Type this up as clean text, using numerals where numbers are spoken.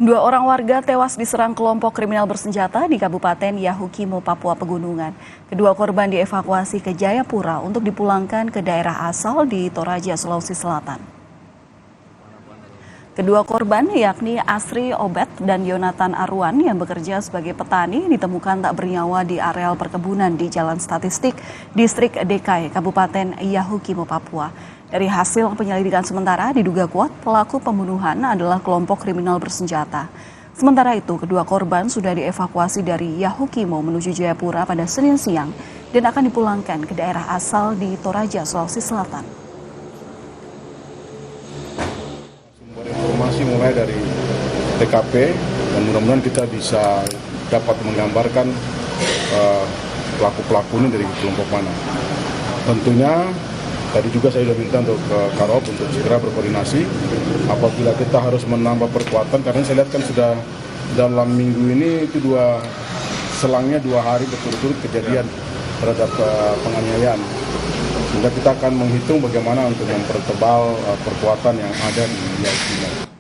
Dua orang warga tewas diserang kelompok kriminal bersenjata di Kabupaten Yahukimo, Papua Pegunungan. Kedua korban dievakuasi ke Jayapura untuk dipulangkan ke daerah asal di Toraja, Sulawesi Selatan. Kedua korban yakni Asri Obed dan Yonatan Arwan yang bekerja sebagai petani ditemukan tak bernyawa di areal perkebunan di Jalan Statistik, Distrik DKI, Kabupaten Yahukimo, Papua. Dari hasil penyelidikan sementara diduga kuat pelaku pembunuhan adalah kelompok kriminal bersenjata. Sementara itu, kedua korban sudah dievakuasi dari Yahukimo menuju Jayapura pada Senin siang dan akan dipulangkan ke daerah asal di Toraja, Sulawesi Selatan. Informasi mulai dari TKP dan mudah-mudahan kita bisa dapat menggambarkan pelaku-pelaku ini dari kelompok mana. Tentunya tadi juga saya sudah minta untuk ke Karop untuk segera berkoordinasi apabila kita harus menambah perkuatan karena saya lihat kan sudah dalam minggu ini itu selangnya 2 hari berturut-turut kejadian terhadap penganiayaan. Sehingga kita akan menghitung bagaimana untuk mempertebal perkuatan yang ada di wilayah.